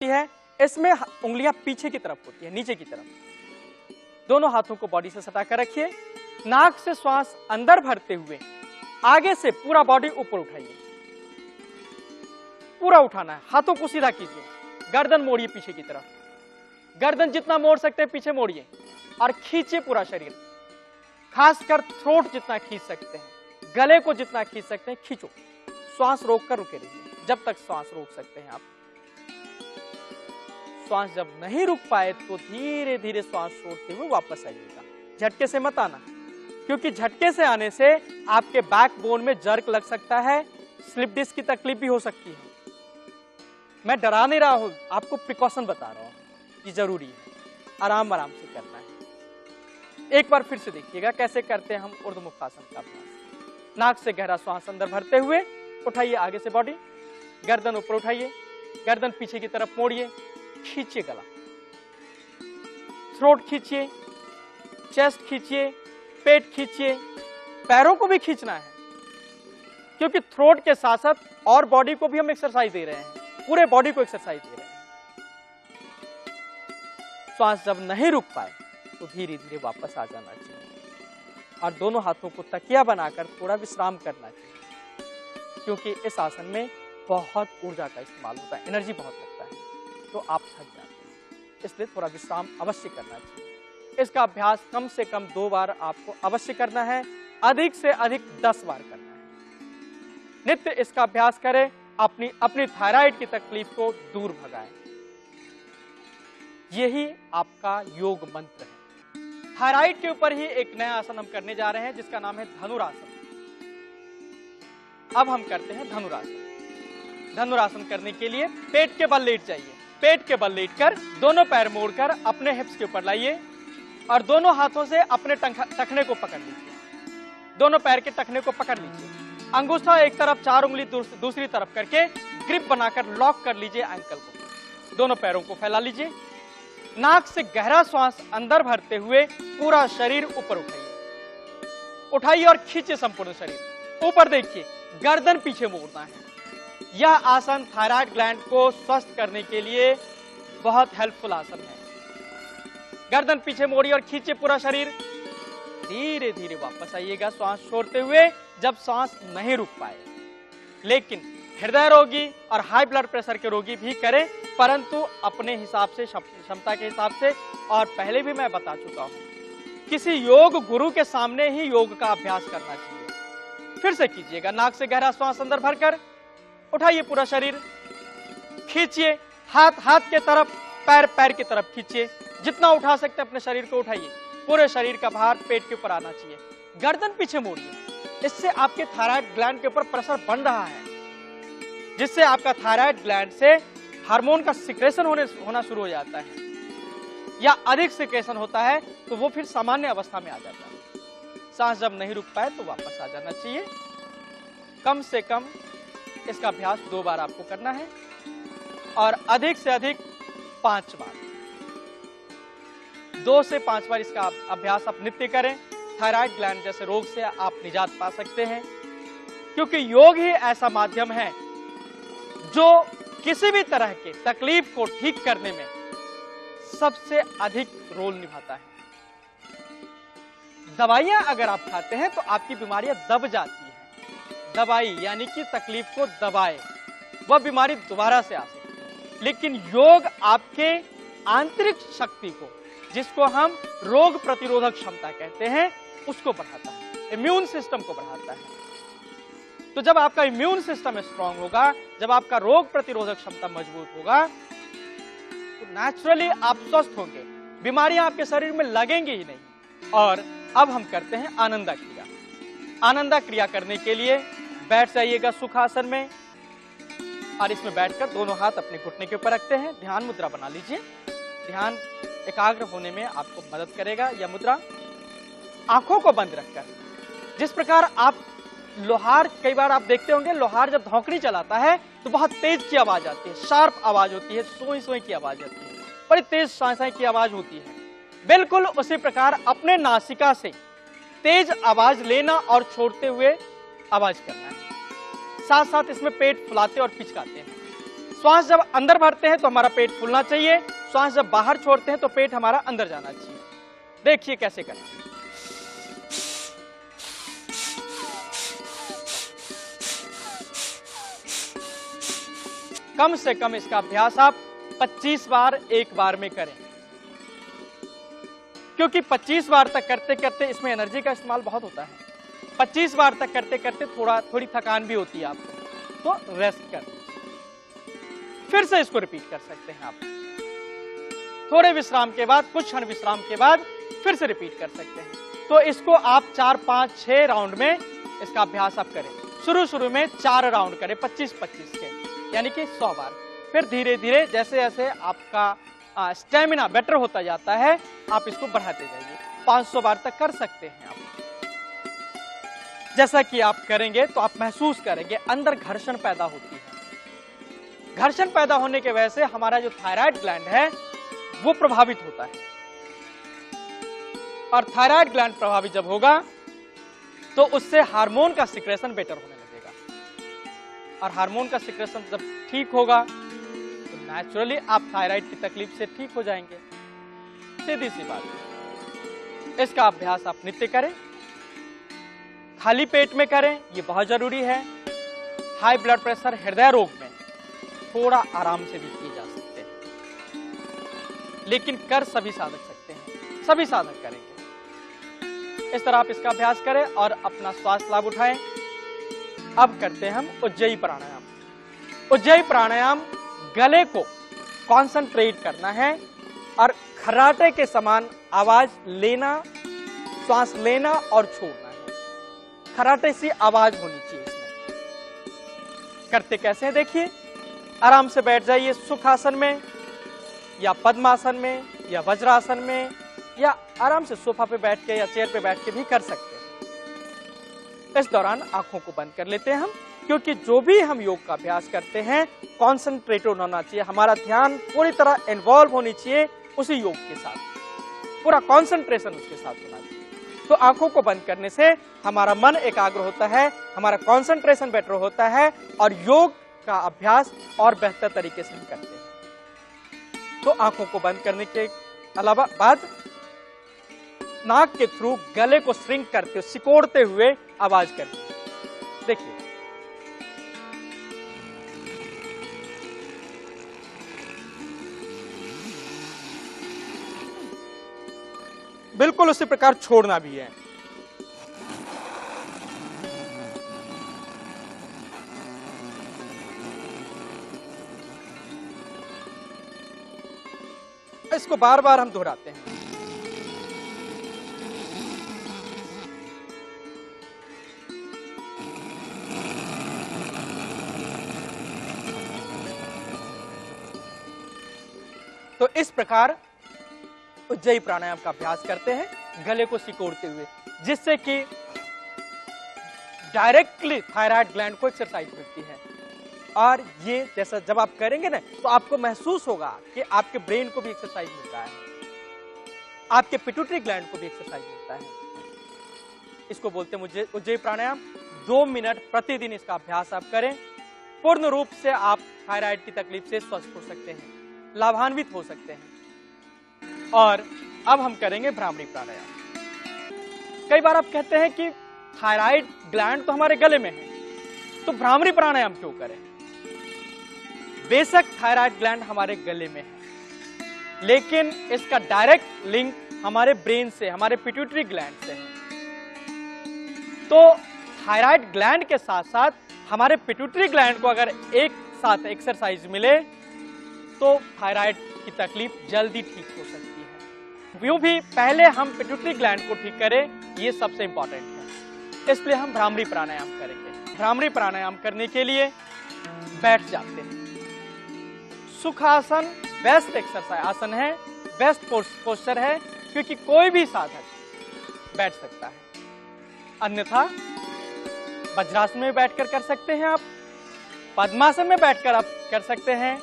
है, इसमें उंगलियां पीछे की तरफ होती है, नीचे की तरफ। दोनों हाथों को बॉडी से सटा कर रखिए। नाक से श्वास अंदर भरते हुए आगे से पूरा बॉडी ऊपर उठाइए, पूरा उठाना है। हाथों को सीधा कीजिए, गर्दन मोड़िए पीछे की तरफ, गर्दन जितना मोड़ सकते हैं पीछे मोड़िए और खींचिए पूरा शरीर, खासकर थ्रोट जितना खींच सकते हैं, गले को जितना खींच सकते हैं खींचो। श्वास रोककर रुके रहिए जब तक श्वास रोक सकते हैं आप। श्वास जब नहीं रुक पाए तो धीरे धीरे श्वास छोड़ते हुए वापस आइएगा। झटके से मत आना, क्योंकि झटके से आने से आपके बैकबोन में जर्क लग सकता है, स्लिप डिस्क की तकलीफ भी हो सकती है। मैं डरा नहीं रहा हूं, आपको प्रिकॉशन बता रहा हूं कि जरूरी है, आराम आराम से करना है। एक बार फिर से देखिएगा कैसे करते हैं हम ऊर्ध्वमुख आसन का अभ्यास। नाक से गहरा श्वास अंदर भरते हुए उठाइए आगे से बॉडी, गर्दन ऊपर उठाइए, गर्दन पीछे की तरफ मोड़िए, खींचिए गला, थ्रोट खींचिए, चेस्ट खींचिए, पेट खींचिए, पैरों को भी खींचना है, क्योंकि थ्रोट के साथ साथ और बॉडी को भी हम एक्सरसाइज दे रहे हैं, पूरे बॉडी को एक्सरसाइज दे रहे हैं। श्वास जब नहीं रुक पाए तो धीरे धीरे वापस आ जाना चाहिए और दोनों हाथों को तकिया बनाकर थोड़ा विश्राम करना चाहिए, क्योंकि इस आसन में बहुत ऊर्जा का इस्तेमाल होता है, एनर्जी बहुत लगता है, तो आप थक जाते हैं, इसलिए थोड़ा विश्राम अवश्य करना चाहिए। इसका अभ्यास कम से कम 2 बार आपको अवश्य करना है, अधिक से अधिक 10 बार करना है। नित्य इसका अभ्यास करें, अपनी थायराइड की तकलीफ को दूर भगाएं। यही आपका योग मंत्र है। थायराइड के ऊपर ही एक नया आसन हम करने जा रहे हैं जिसका नाम है धनुरासन। अब हम करते हैं धनुरासन। धनुरासन करने के लिए पेट के बल लेट जाइए, पेट के बल लेटकर दोनों पैर मोड़कर अपने हिप्स के ऊपर लाइए और दोनों हाथों से अपने टखने को पकड़ लीजिए, दोनों पैर के टखने को पकड़ लीजिए। अंगूठा एक तरफ, 4 उंगली दूसरी तरफ करके ग्रिप बनाकर लॉक कर लीजिए एंकल को। दोनों पैरों को फैला लीजिए। नाक से गहरा श्वास अंदर भरते हुए पूरा शरीर ऊपर उठाइए, उठाइए और खींचिए संपूर्ण शरीर ऊपर। देखिए गर्दन पीछे मोड़ना है। यह आसन थायराइड ग्लैंड को स्वस्थ करने के लिए बहुत हेल्पफुल आसन है। गर्दन पीछे मोड़िए और खींचिए पूरा शरीर। धीरे धीरे वापस आइएगा श्वास छोड़ते हुए जब श्वास नहीं रुक पाए। लेकिन हृदय रोगी और हाई ब्लड प्रेशर के रोगी भी करें, परंतु अपने हिसाब से, क्षमता के हिसाब से। और पहले भी मैं बता चुका हूं, किसी योग गुरु के सामने ही योग का अभ्यास करना चाहिए। फिर से कीजिएगा। नाक से गहरा श्वास अंदर भरकर उठाइए पूरा शरीर, खींचिए हाथ के तरफ, पैर की तरफ खींचिए। जितना उठा सकते अपने शरीर को उठाइए। पूरे शरीर का भार पेट के ऊपर आना चाहिए। गर्दन पीछे मोड़िए, इससे आपके थायराइड ग्लैंड के ऊपर प्रेशर बन रहा है, जिससे आपका थायराइड ग्लैंड से हार्मोन का सिक्रेशन होना शुरू हो जाता है, या अधिक सिक्रेशन होता है तो वो फिर सामान्य अवस्था में आ जाता है। सांस जब नहीं रुक पाए तो वापस आ जाना चाहिए। कम से कम इसका अभ्यास 2 बार आपको करना है और अधिक से अधिक 5 बार, 2 से 5 बार इसका अभ्यास आप नित्य करें। थायराइड ग्लैंड जैसे रोग से आप निजात पा सकते हैं, क्योंकि योग ही ऐसा माध्यम है जो किसी भी तरह के तकलीफ को ठीक करने में सबसे अधिक रोल निभाता है। दवाइयां अगर आप खाते हैं तो आपकी बीमारियां दब जाती हैं। दवाई यानी कि तकलीफ को दबाए, वह बीमारी दोबारा से आ सकती है। लेकिन योग आपके आंतरिक शक्ति को, जिसको हम रोग प्रतिरोधक क्षमता कहते हैं, उसको बढ़ाता है, इम्यून सिस्टम को बढ़ाता है। तो जब आपका इम्यून सिस्टम स्ट्रांग होगा, जब आपका रोग प्रतिरोधक क्षमता मजबूत होगा, तो नेचुरली आप स्वस्थ होंगे, बीमारियां आपके शरीर में लगेंगी ही नहीं। और अब हम करते हैं आनंदा क्रिया। आनंदा क्रिया करने के लिए बैठ जाइएगा सुखासन में और इसमें बैठकर दोनों हाथ अपने घुटने के ऊपर रखते हैं। ध्यान मुद्रा बना लीजिए। ध्यान एकाग्र होने में आपको मदद करेगा यह मुद्रा। आंखों को बंद रखकर, जिस प्रकार आप लोहार, कई बार आप देखते होंगे लोहार जब धौंकड़ी चलाता है तो बहुत तेज की आवाज आती है, शार्प आवाज होती है, सोई सोई की आवाज आती है, बड़ी तेज साई साई की आवाज होती है। बिल्कुल उसी प्रकार अपने नासिका से तेज आवाज लेना और छोड़ते हुए आवाज करना है। साथ साथ इसमें पेट फुलाते और पिचकाते हैं। श्वास जब अंदर भरते हैं तो हमारा पेट फूलना चाहिए, श्वास जब बाहर छोड़ते हैं तो पेट हमारा अंदर जाना चाहिए। देखिए कैसे करें। कम से कम इसका अभ्यास आप 25 बार एक बार में करें, क्योंकि 25 बार तक करते करते इसमें एनर्जी का इस्तेमाल बहुत होता है। 25 बार तक करते करते थोड़ी थकान भी होती है आपको, तो रेस्ट कर, फिर से इसको रिपीट कर सकते हैं आप। थोड़े विश्राम के बाद, कुछ क्षण विश्राम के बाद फिर से रिपीट कर सकते हैं। तो इसको आप 4, 5, 6 राउंड में इसका अभ्यास आप करें। शुरू में 4 राउंड करें 25-25 के, यानी कि 100 बार। फिर धीरे धीरे जैसे जैसे आपका स्टेमिना बेटर होता जाता है, आप इसको बढ़ाते जाइए। 500 बार तक कर सकते हैं आप। जैसा कि आप करेंगे तो आप महसूस करेंगे अंदर घर्षण पैदा होती है। घर्षण पैदा होने की वजह से हमारा जो थायराइड ग्लैंड है वो प्रभावित होता है, और थायराइड ग्लैंड प्रभावित जब होगा तो उससे हार्मोन का सिक्रेशन बेटर होने लगेगा, और हार्मोन का सिक्रेशन जब ठीक होगा तो नेचुरली आप थायराइड की तकलीफ से ठीक हो जाएंगे। सीधी सी बात। इसका अभ्यास आप नित्य करें, खाली पेट में करें, ये बहुत जरूरी है। हाई ब्लड प्रेशर, हृदय रोग में थोड़ा आराम से भी किए जा सकते हैं, लेकिन कर सभी साधक सकते हैं, सभी साधक करेंगे। इस तरह आप इसका अभ्यास करें और अपना स्वास्थ्य लाभ उठाएं। अब करते हैं हम उज्जयी प्राणायाम। उज्जयी प्राणायाम गले को कॉन्सेंट्रेट करना है और खर्राटे के समान आवाज लेना, श्वास लेना और छोड़ना है। खर्राटे सी आवाज होनी चाहिए इसमें। करते कैसे हैं देखिए। आराम से बैठ जाइए सुखासन में या पद्मासन में या वज्रासन में, या आराम से सोफा पे बैठ के या चेयर पे बैठ के भी कर सकते हैं। इस दौरान आंखों को बंद कर लेते हैं हम, क्योंकि जो भी हम योग का अभ्यास करते हैं कॉन्सेंट्रेटेड होना चाहिए, हमारा ध्यान पूरी तरह इन्वॉल्व होनी चाहिए उसी योग के साथ, पूरा कॉन्सेंट्रेशन उसके साथ होना चाहिए। तो आंखों को बंद करने से हमारा मन एकाग्र होता है, हमारा कॉन्सेंट्रेशन बेटर होता है और योग का अभ्यास और बेहतर तरीके से हम करते हैं। तो आंखों को बंद करने के अलावा बाद नाक के थ्रू गले को श्रिंक करते, सिकोड़ते हुए आवाज करते हैं। देखिए बिल्कुल उसी प्रकार छोड़ना भी है। इसको बार बार हम दोहराते हैं। तो इस प्रकार उज्जयी प्राणायाम का अभ्यास करते हैं गले को सिकोड़ते हुए, जिससे कि डायरेक्टली थायराइड ग्लैंड को एक्सरसाइज मिलती है। और ये जैसा जब आप करेंगे ना तो आपको महसूस होगा कि आपके ब्रेन को भी एक्सरसाइज मिलता है, आपके पिट्यूटरी ग्लैंड को भी एक्सरसाइज मिलता है। इसको बोलते हैं मुझे उज्जयी प्राणायाम। 2 मिनट प्रतिदिन इसका अभ्यास आप करें। पूर्ण रूप से आप थायराइड की तकलीफ से स्वस्थ हो सकते हैं, लाभान्वित हो सकते हैं। और अब हम करेंगे भ्रामरी प्राणायाम। कई बार आप कहते हैं कि थायराइड ग्लैंड तो हमारे गले में है, तो भ्रामरी प्राणायाम क्यों करें? बेशक थायराइड ग्लैंड हमारे गले में है, लेकिन इसका डायरेक्ट लिंक हमारे ब्रेन से, हमारे पिट्यूटरी ग्लैंड से है। तो थायराइड ग्लैंड के साथ साथ हमारे पिट्यूटरी ग्लैंड को अगर एक साथ एक्सरसाइज मिले तो थायराइड की तकलीफ जल्दी ठीक हो सकती है। यूं भी पहले हम पिट्यूटरी ग्लैंड को ठीक करें, ये सबसे इंपॉर्टेंट है। इसलिए हम भ्रामरी प्राणायाम करेंगे। भ्रामरी प्राणायाम करने के लिए बैठ जाते हैं। सुखासन बेस्ट एक्सरसाइज आसन है, बेस्ट पोस्चर है, क्योंकि कोई भी साधक बैठ सकता है। अन्यथा वज्रासन में बैठकर कर सकते हैं आप, पद्मासन में बैठकर आप कर सकते हैं,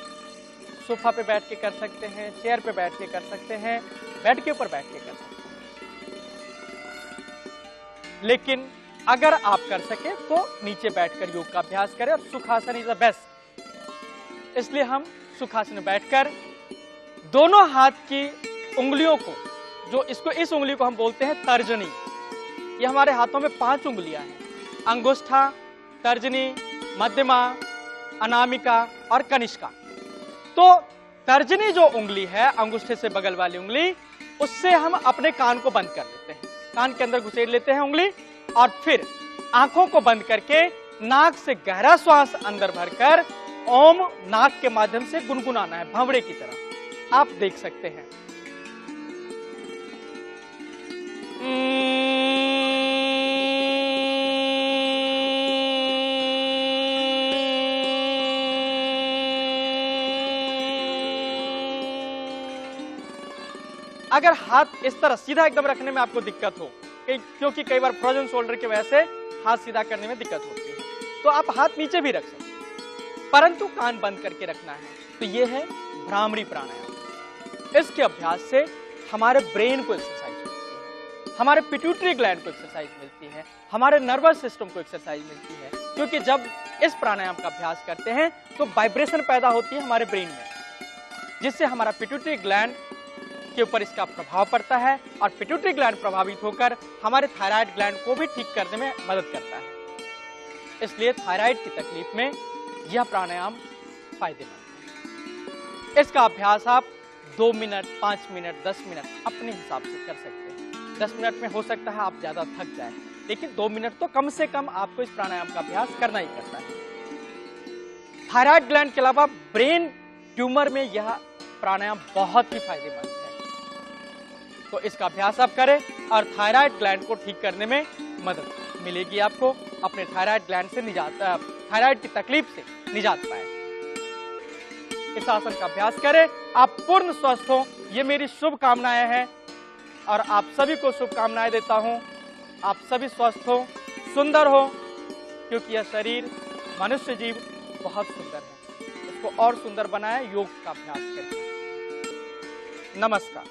सोफा पे बैठ के कर सकते हैं, चेयर पे बैठ के कर सकते हैं, बेड के ऊपर बैठ के कर सकते हैं। लेकिन अगर आप कर सके तो नीचे बैठकर योग का अभ्यास करें, और सुखासन इज द बेस्ट। इसलिए हम सुखासन में बैठकर दोनों हाथ की उंगलियों को, जो इस उंगली को हम बोलते हैं तर्जनी, ये हमारे हाथों में 5 उंगलियां हैं, अंगुष्ठा, तर्जनी, मध्यमा, अनामिका और कनिष्का। तो तर्जनी जो उंगली है, अंगूठे से बगल वाली उंगली, उससे हम अपने कान को बंद कर लेते हैं, कान के अंदर घुसेड़ लेते हैं उंगली, और फिर आंखों को बंद करके नाक से गहरा श्वास अंदर भरकर ओम नाक के माध्यम से गुनगुनाना है, भंवरे की तरह। आप देख सकते हैं। अगर हाथ इस तरह सीधा एकदम रखने में आपको दिक्कत हो, क्योंकि कई बार फ्रोजन शोल्डर की वजह से हाथ सीधा करने में दिक्कत होती है, तो आप हाथ नीचे भी रख सकते हैं, परंतु कान बंद करके रखना है। तो ये है भ्रामरी प्राणायाम। इसके अभ्यास से हमारे ब्रेन को एक्सरसाइज मिलती है, हमारे पिट्यूटरी ग्लैंड को एक्सरसाइज मिलती है, हमारे नर्वस सिस्टम को एक्सरसाइज मिलती है, क्योंकि जब इस प्राणायाम का अभ्यास करते हैं तो वाइब्रेशन पैदा होती है हमारे ब्रेन में, जिससे हमारा पिट्यूटरी ग्लैंड के ऊपर इसका प्रभाव पड़ता है, और पिट्यूटरी ग्लैंड प्रभावित होकर हमारे थायराइड ग्लैंड को भी ठीक करने में मदद करता है। इसलिए थायराइड की तकलीफ में यह प्राणायाम फायदेमंद है। इसका अभ्यास आप 2 मिनट, 5 मिनट, 10 मिनट अपने हिसाब से कर सकते हैं। 10 मिनट में हो सकता है आप ज्यादा थक जाए, लेकिन 2 मिनट तो कम से कम आपको इस प्राणायाम का अभ्यास करना ही करना है। थायराइड ग्लैंड के अलावा ब्रेन ट्यूमर में यह प्राणायाम बहुत ही फायदेमंद है। तो इसका अभ्यास आप करें और थायराइड ग्लैंड को ठीक करने में मदद मिलेगी आपको, अपने थायराइड ग्लैंड से निजात, थायराइड की तकलीफ से निजात पाए। इस आसन का अभ्यास करें, आप पूर्ण स्वस्थ हो, ये मेरी शुभकामनाएं हैं, और आप सभी को शुभकामनाएं देता हूं। आप सभी स्वस्थ हो, सुंदर हो, क्योंकि यह शरीर, मनुष्य जीव बहुत सुंदर है। इसको और सुंदर बनाए योग का अभ्यास करें। नमस्कार।